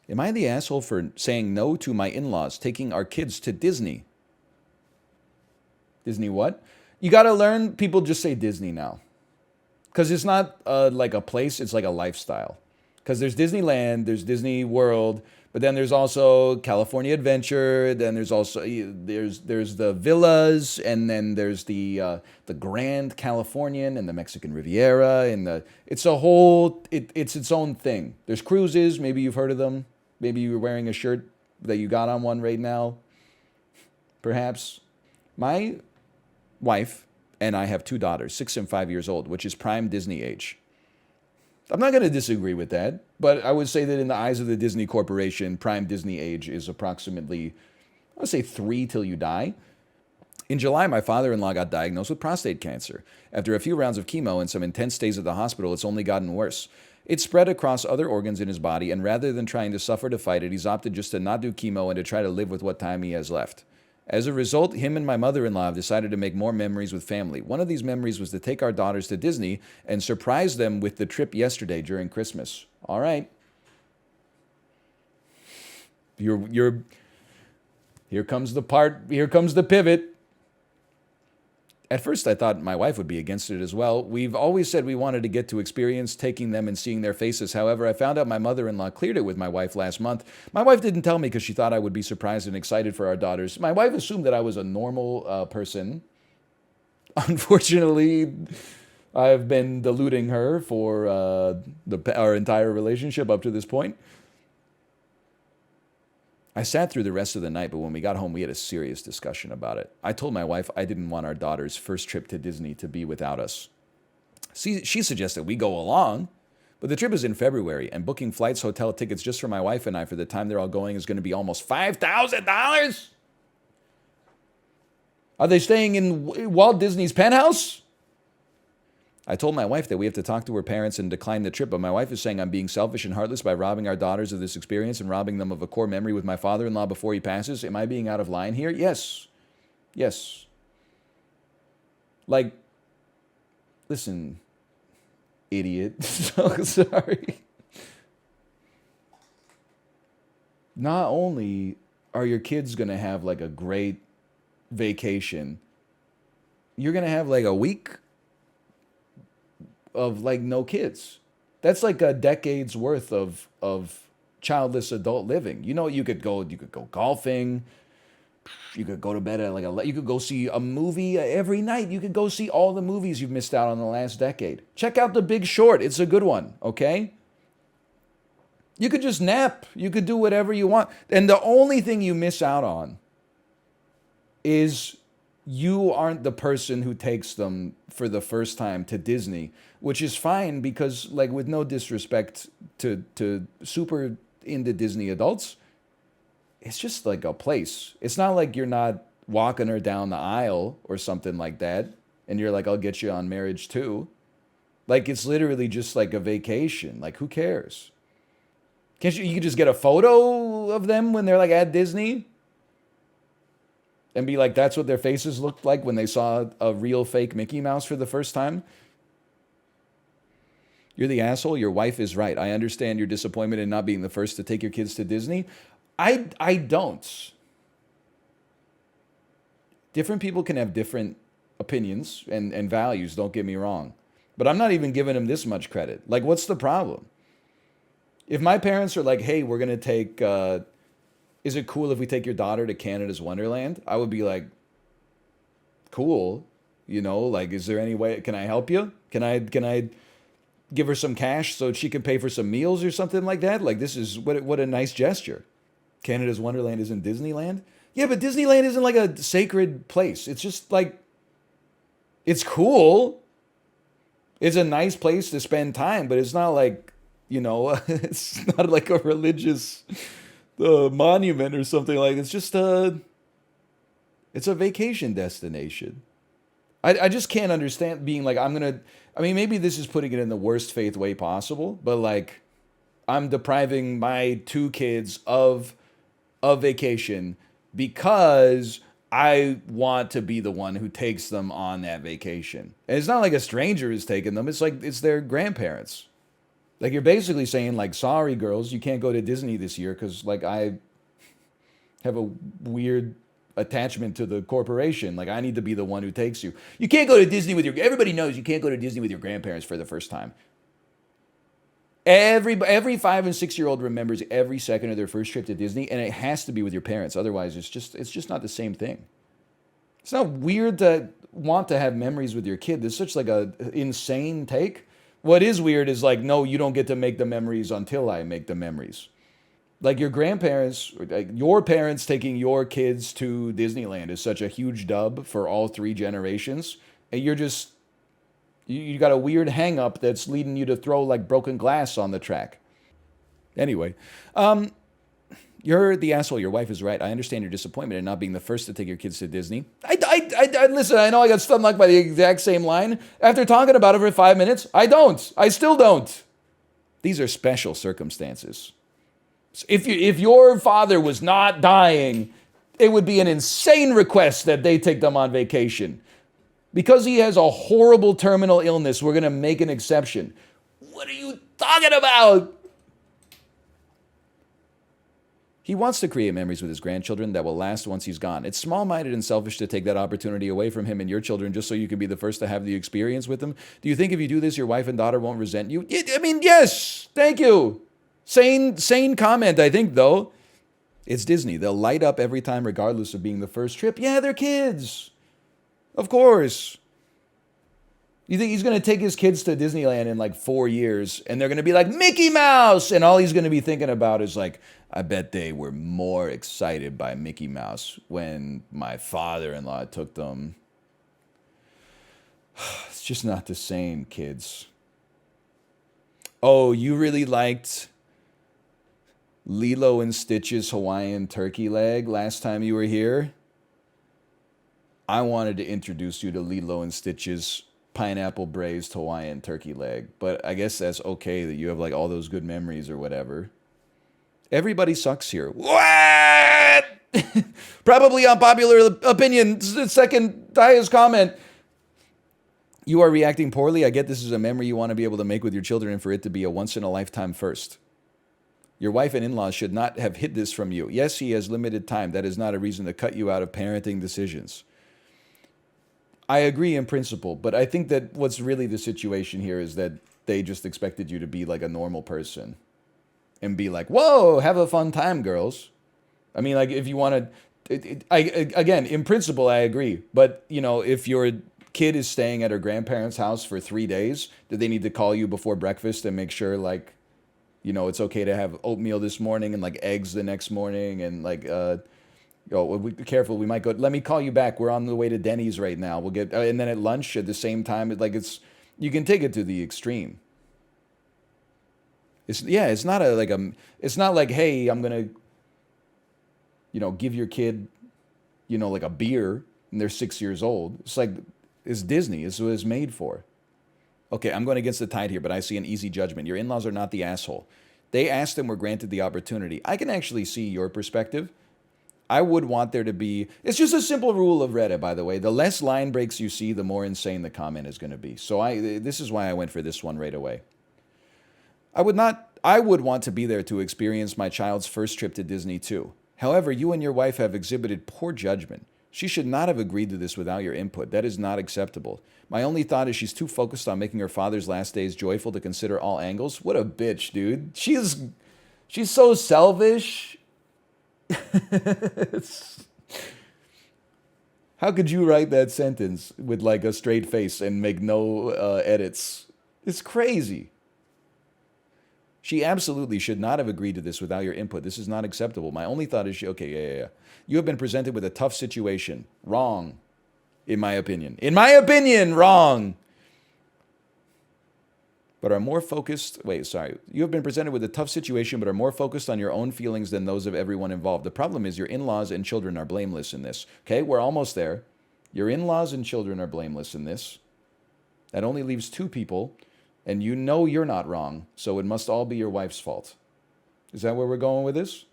Am I the asshole for saying no to my in-laws taking our kids to Disney? Disney what? You got to learn, people just say Disney now. Because it's not like a place, it's like a lifestyle. Because there's Disneyland, there's Disney World, but then there's also California Adventure. Then there's also there's the villas, and then there's the Grand Californian and the Mexican Riviera, and it's a whole it's its own thing. There's cruises. Maybe you've heard of them. Maybe you're wearing a shirt that you got on one right now. Perhaps my wife and I have two daughters, 6 and 5 years old, which is prime Disney age. I'm not going to disagree with that, but I would say that in the eyes of the Disney Corporation, prime Disney age is approximately, I would say 3 till you die. In July, my father-in-law got diagnosed with prostate cancer. After a few rounds of chemo and some intense stays at the hospital, it's only gotten worse. It spread across other organs in his body, and rather than trying to suffer to fight it, he's opted just to not do chemo and to try to live with what time he has left. As a result, him and my mother-in-law have decided to make more memories with family. One of these memories was to take our daughters to Disney and surprise them with the trip yesterday during Christmas. All right. Here comes the part, here comes the pivot. At first, I thought my wife would be against it as well. We've always said we wanted to get to experience taking them and seeing their faces. However, I found out my mother-in-law cleared it with my wife last month. My wife didn't tell me because she thought I would be surprised and excited for our daughters. My wife assumed that I was a normal person. Unfortunately, I've been deluding her for our entire relationship up to this point. I sat through the rest of the night, but when we got home, we had a serious discussion about it. I told my wife I didn't want our daughter's first trip to Disney to be without us. She suggested we go along, but the trip is in February, and booking flights, hotel tickets just for my wife and I for the time they're all going is going to be almost $5,000. Are they staying in Walt Disney's penthouse? I told my wife that we have to talk to her parents and decline the trip, but my wife is saying I'm being selfish and heartless by robbing our daughters of this experience and robbing them of a core memory with my father-in-law before he passes. Am I being out of line here? Yes. Yes. Like, listen, idiot. So sorry. Not only are your kids going to have like a great vacation, you're going to have like a week of like no kids. That's like a decade's worth of childless adult living. You know, you could go golfing. You could go to bed at you could go see a movie every night. You could go see all the movies you've missed out on the last decade. Check out The Big Short. It's a good one, okay? You could just nap. You could do whatever you want. And the only thing you miss out on is you aren't the person who takes them for the first time to Disney, which is fine because, like, with no disrespect to super into Disney adults, it's just like a place. It's not like you're not walking her down the aisle or something like that, and you're like, I'll get you on Marriage too. Like, it's literally just like a vacation. Like, who cares? Can't you could just get a photo of them when they're like at Disney? And be like, that's what their faces looked like when they saw a real fake Mickey Mouse for the first time? You're the asshole. Your wife is right. I understand your disappointment in not being the first to take your kids to Disney. I don't. Different people can have different opinions and values, don't get me wrong. But I'm not even giving them this much credit. Like, what's the problem? If my parents are like, hey, we're going to take... is it cool if we take your daughter to Canada's Wonderland? I would be like, cool. You know, like, is there any way, can I help you? Can I give her some cash so she can pay for some meals or something like that? Like, this is, what a nice gesture. Canada's Wonderland isn't Disneyland? Yeah, but Disneyland isn't like a sacred place. It's just like, it's cool. It's a nice place to spend time, but it's not like, you know, it's not like a religious monument or something like. It's just it's a vacation destination. I just can't understand being like, I mean, maybe this is putting it in the worst faith way possible, but like, I'm depriving my two kids of a vacation because I want to be the one who takes them on that vacation. And it's not like a stranger is taking them. It's like, it's their grandparents. Like you're basically saying like, sorry girls, you can't go to Disney this year because like I have a weird attachment to the corporation. Like I need to be the one who takes you. You can't go to Disney with your. Everybody knows you can't go to Disney with your grandparents for the first time. Every 5 and 6 year old remembers every second of their first trip to Disney, and it has to be with your parents. Otherwise, it's just not the same thing. It's not weird to want to have memories with your kid. This is such like a insane take. What is weird is like, no, you don't get to make the memories until I make the memories. Like your grandparents, like your parents taking your kids to Disneyland is such a huge dub for all three generations, and you're just you got a weird hang up that's leading you to throw like broken glass on the track. Anyway, you're the asshole. Your wife is right. I understand your disappointment in not being the first to take your kids to Disney. Listen, I know I got stung like by the exact same line. After talking about it for 5 minutes, I don't. I still don't. These are special circumstances. If your father was not dying, it would be an insane request that they take them on vacation. Because he has a horrible terminal illness, we're going to make an exception. What are you talking about? He wants to create memories with his grandchildren that will last once he's gone. It's small-minded and selfish to take that opportunity away from him and your children just so you can be the first to have the experience with them. Do you think if you do this, your wife and daughter won't resent you? I mean, yes. Thank you. Sane comment, I think, though. It's Disney. They'll light up every time regardless of being the first trip. Yeah, they're kids. Of course. You think he's going to take his kids to Disneyland in like 4 years and they're going to be like, Mickey Mouse! And all he's going to be thinking about is like, I bet they were more excited by Mickey Mouse when my father-in-law took them. It's just not the same, kids. Oh, you really liked Lilo and Stitch's Hawaiian turkey leg last time you were here? I wanted to introduce you to Lilo and Stitch's pineapple braised Hawaiian turkey leg, but I guess that's okay that you have like all those good memories or whatever. Everybody sucks here. What? Probably unpopular opinion. Second highest comment. You are reacting poorly. I get this is a memory you want to be able to make with your children and for it to be a once-in-a-lifetime first. Your wife and in-laws should not have hid this from you. Yes, he has limited time. That is not a reason to cut you out of parenting decisions. I agree in principle, but I think that what's really the situation here is that they just expected you to be like a normal person and be like, whoa, have a fun time, girls. I mean, like, if you want to, again, in principle, I agree. But, you know, if your kid is staying at her grandparents' house for 3 days, do they need to call you before breakfast and make sure, like, you know, it's okay to have oatmeal this morning and, like, eggs the next morning and, like, be careful, we might go, let me call you back. We're on the way to Denny's right now. We'll get, and then at lunch at the same time, like, you can take it to the extreme. It's not it's not like, hey, I'm going to, you know, give your kid, you know, like a beer and they're 6 years old. It's like, it's Disney. It's what it's made for. Okay, I'm going against the tide here, but I see an easy judgment. Your in-laws are not the asshole. They asked and were granted the opportunity. I can actually see your perspective. I would want there to be, it's just a simple rule of Reddit, by the way. The less line breaks you see, the more insane the comment is going to be. So this is why I went for this one right away. I would want to be there to experience my child's first trip to Disney too. However, you and your wife have exhibited poor judgment. She should not have agreed to this without your input. That is not acceptable. My only thought is she's too focused on making her father's last days joyful to consider all angles. What a bitch, dude. She's so selfish. How could you write that sentence with like a straight face and make no edits? It's crazy. She absolutely should not have agreed to this without your input. This is not acceptable. My only thought is okay, yeah. You have been presented with a tough situation. Wrong, in my opinion. In my opinion, wrong. But are more focused, you have been presented with a tough situation, but are more focused on your own feelings than those of everyone involved. The problem is your in-laws and children are blameless in this. Okay, we're almost there. Your in-laws and children are blameless in this. That only leaves two people, and you know you're not wrong, so it must all be your wife's fault. Is that where we're going with this?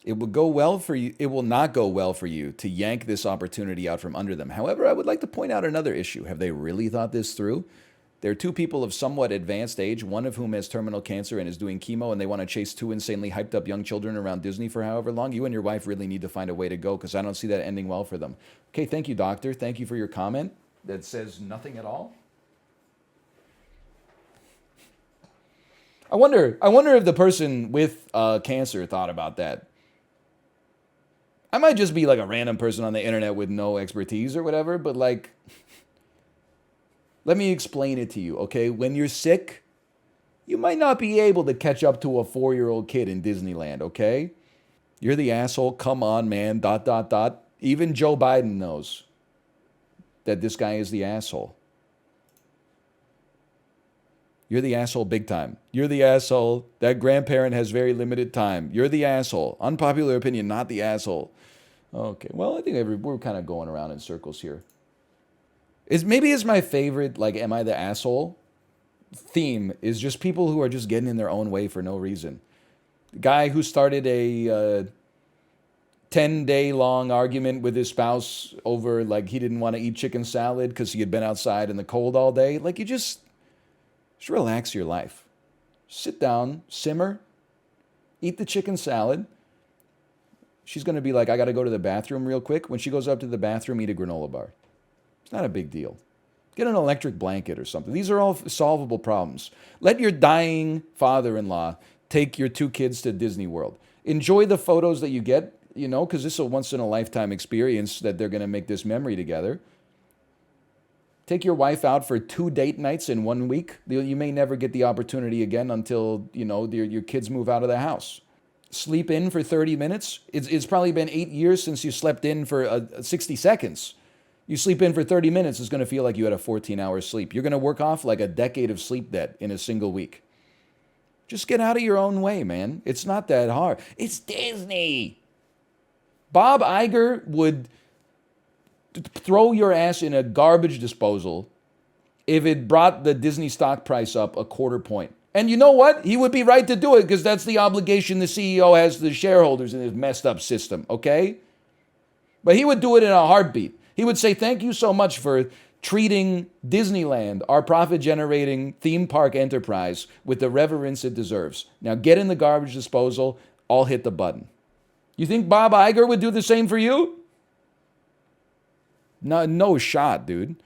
It will go well for you. It will not go well for you to yank this opportunity out from under them. However, I would like to point out another issue. Have they really thought this through? There are two people of somewhat advanced age, one of whom has terminal cancer and is doing chemo, and they want to chase two insanely hyped up young children around Disney for however long. You and your wife really need to find a way to go because I don't see that ending well for them. Okay, thank you, doctor. Thank you for your comment that says nothing at all. I wonder if the person with cancer thought about that. I might just be like a random person on the internet with no expertise or whatever, but like, let me explain it to you, okay? When you're sick, you might not be able to catch up to a 4-year-old kid in Disneyland, okay? You're the asshole. Come on, man. ... Even Joe Biden knows that this guy is the asshole. You're the asshole big time. You're the asshole. That grandparent has very limited time. You're the asshole. Unpopular opinion, not the asshole. Okay, well, I think we're kind of going around in circles here. Maybe it's my favorite, like, am I the asshole theme is just people who are just getting in their own way for no reason. The guy who started a 10-day long argument with his spouse over, like, he didn't want to eat chicken salad because he had been outside in the cold all day. Like, you just relax your life. Sit down, simmer, eat the chicken salad. She's going to be like, I got to go to the bathroom real quick. When she goes up to the bathroom, eat a granola bar. It's not a big deal. Get an electric blanket or something. These are all solvable problems. Let your dying father-in-law take your two kids to Disney World. Enjoy the photos that you get, you know, because this is a once-in-a-lifetime experience that they're going to make this memory together. Take your wife out for 2 date nights in 1 week. You may never get the opportunity again until, you know, your kids move out of the house. Sleep in for 30 minutes. It's probably been 8 years since you slept in for 60 seconds. You sleep in for 30 minutes, it's going to feel like you had a 14-hour sleep. You're going to work off like a decade of sleep debt in a single week. Just get out of your own way, man. It's not that hard. It's Disney. Bob Iger would throw your ass in a garbage disposal if it brought the Disney stock price up a 1/4 point. And you know what? He would be right to do it because that's the obligation the CEO has to the shareholders in this messed up system, okay? But he would do it in a heartbeat. He would say, thank you so much for treating Disneyland, our profit-generating theme park enterprise, with the reverence it deserves. Now get in the garbage disposal. I'll hit the button. You think Bob Iger would do the same for you? No shot, dude.